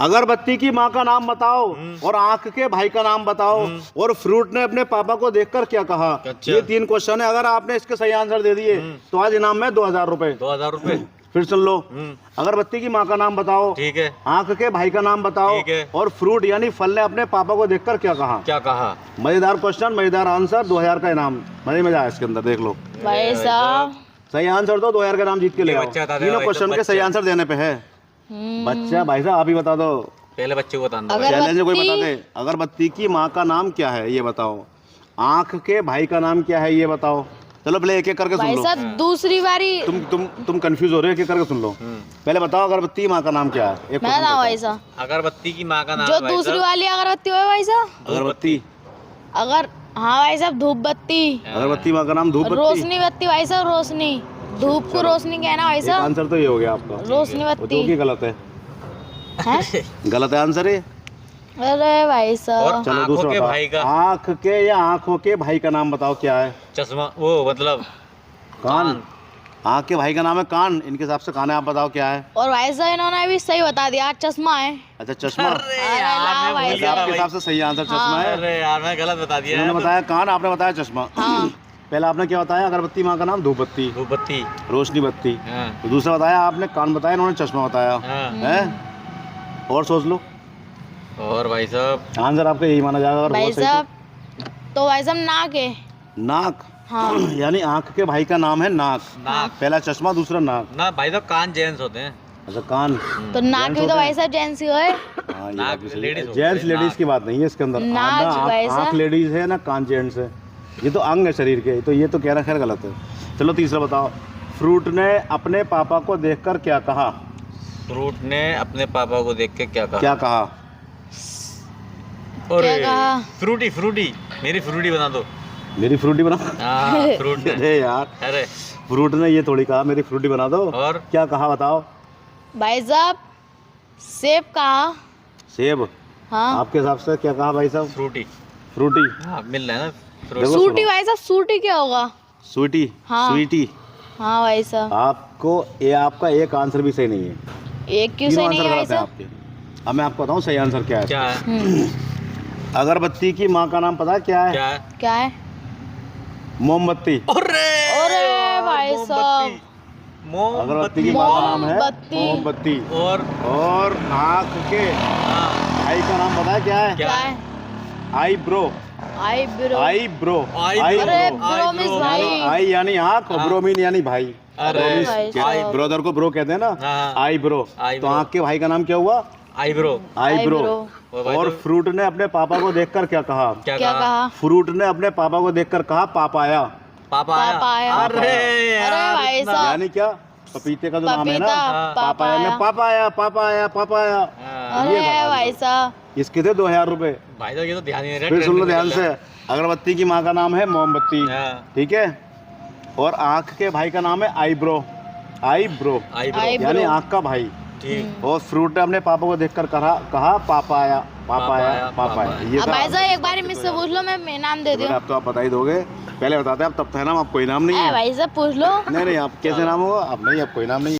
अगरबत्ती की माँ का नाम बताओ और आंख के भाई का नाम बताओ और फ्रूट ने अपने पापा को देखकर क्या कहा। अच्छा। ये 3 क्वेश्चन है, अगर आपने इसके सही आंसर दे दिए तो आज इनाम में 2000 रुपए। 2000 रुपए। फिर सुन लो, अगरबत्ती की माँ का नाम बताओ, ठीक है। आंख के भाई का नाम बताओ, ठीक है। और फ्रूट यानी फल ने अपने पापा को देखकर क्या कहा। क्या कहा? मजेदार क्वेश्चन, मजेदार आंसर, 2000 का इनाम। मजे मजा है इसके अंदर, देख लो। भाई साहब सही आंसर दो, 2000 का इनाम जीत के ले ये आओ। बच्चा बता दे तीनों भाई, क्वेश्चन के सही आंसर देने पे है। बच्चा भाई साहब आप ही बता दो, पहले बच्चे को बताना। अगर- चैलेंज कोई अगरबत्ती। बता दे। अगरबत्ती की माँ का नाम क्या है ये बताओ, आंख के भाई का नाम क्या है ये बताओ। चलो पहले एक एक करके सुन भाई लो। साहब दूसरी बारी तुम कंफ्यूज हो रहे हो, एक एक करके सुन लो। पहले बताओ अगरबत्ती की माँ का नाम क्या है। एक मैं क्वेश्चन ना बताओ। भाई साहब अगरबत्ती की माँ का नाम जो है भाई दूसरी साहब। वाली अगरबत्ती हो भाई साहब, अगरबत्ती, अगर हाँ भाई साहब धूप बत्ती, अगरबत्ती माँ का नाम धूप बत्ती। रोशनी बत्ती भाई साहब, रोशनी, धूप को रोशनी कहना भाई एक साहब, आंसर तो ये हो गया आपका, रोशनी वो तो बत्ती की गलत है। हैं? गलत है आंसर ये। अरे भाई साहब और चलो आंखों दूसरा के बताओ। भाई का आंख के या आंखों के भाई का नाम बताओ क्या है। चश्मा, वो मतलब कान। आंख के भाई का नाम है कान, इनके हिसाब से कान है, आप बताओ क्या है। और भाई साहब इन्होंने भी सही बता दिया, चश्मा है। अच्छा चश्मा। अरे अरे यार ला मैं भाई भूल गया था आपके भाई। हिसाब से सही आंसर चश्मा है। अरे यार मैं गलत बता दिया इन्होंने है। बताया कान, आपने बताया चश्मा। हाँ पहले आपने क्या बताया, अगरबत्ती माँ का नाम धूप बत्ती, धूप बत्ती। रोशनी बत्ती। हाँ तो दूसरा बताया आपने कान बताया, इन्होंने चश्मा बताया हाँ। है। और सोच लो, और भाई साहब आंसर आपका यही माना जाएगा अगर भाई बहुत सही साहब, तो भाई साहब नाक है। तो। नाक। हाँ यानी आंख के भाई का नाम है नाक। नाक। पहला चश्मा, दूसरा नाक। ना भाई साहब कान जेंट्स होते हैं। अच्छा कान। तो नाक भी तो भाई साहब जेंट्स ही है। हाँ, ये नाक बात भी सही है। ladies होते जेंट्स हैं, लेडीज नाक। की बात नहीं है इसके अंदर। नाक ना भाई साहब। आंख लेडीज है ना कान जेंट्स है, ये तो अंग है शरीर के, तो ये तो कहना खैर गलत है। चलो तीसरा बताओ, फ्रूट ने अपने पापा को देखकर क्या कहा। फ्रूट ने अपने पापा को देख के क्या कहा? क्या कहा। अरे क्या कहा? फ्रूटी फ्रूटी, मेरी फ्रूटी बना दो। मेरी फ्रूटी बना। हाँ फ्रूट ने। अरे यार, अरे फ्रूट ने ये थोड़ी कहा मेरी फ्रूटी बना दो। और क्या कहा बताओ। भाई साहब सेब कहा। सेब। हाँ आपके हिसाब से क्या कहा भाई साहब। फ्रूटी। फ्रूटी। हाँ मिल रहा है ना देखो फ्रूट। सूटी सुनो। भाई साहब, सूटी क्या होगा। स्वीटी। हाँ। स्वीटी। हाँ भाई साहब, आपको ये आपका एक आंसर भी सही नहीं है, एक क्यों तीनों सही नहीं आंसर है भाई गलत है साहब। आपके। अब मैं आपको बताऊं सही आंसर क्या है। क्या है? अगरबत्ती की माँ का नाम पता है क्या है। क्या है? क्या है। अरे मोमबत्ती। अरे भाई साहब, अगरबत्ती की माँ का नाम है मोमबत्ती। मोमबत्ती। और आँख के हाँ, भाई का नाम पता है क्या है। क्या क्या है? है। आई ब्रो। आई ब्रो। आई ब्रो। अरे ब्रो। ब्रोमिस भाई। आई यानी आँख और ब्रोमीन यानी भाई। अरे ब्रोमिस भाई के- साहब। ब्रदर को ब्रो कहते हैं ना। हाँ। आई ब्रो। आई तो ब्रो। आँख के भाई का नाम क्या हुआ। आईब्रो। आई ब्रो। और भाई और तो- फ्रूट ने अपने पापा को देखकर क्या कहा। क्या क्या कहा? कहा। फ्रूट ने अपने पापा को देखकर कहा पापाया। पापा आया। पापा आया। अरे अरे यार भाई इतना- साहब। यानी क्या, पपीते का जो नाम है ना, पपीता पापाया ने पापाया। पापा आया पापा आया पापा आया। हाँ। अरे ये बता भाई दो। साहब, इसके थे 2000 रुपए। भाई साहब ये तो ध्यान ही नहीं रहा। फिर सुन लो ट्रेंडिंग ध्यान में से, चल अगरबत्ती की माँ का नाम है मोमबत्ती, रहा है। हाँ, ठीक है। और आँख के भाई का नाम है आईब्रो। Eyebrow eyebrow. आईब्रो। यानी आँख का भाई। ठीक। और फ्रूट ने अपने पापा को देखकर कहा पापा आया पापा आया पापा आया। ये अब था। भाई साहब एक बार मुझसे पूछ लो, मैं इनाम दे दूँ। अब तो आप बता ही दोगे, पहले बताते आप तब तो है ना, आपको इनाम नहीं ए है। भाई साहब पूछ लो। नहीं आप कैसे नाम होगा, आप नहीं, आपको इनाम नहीं है।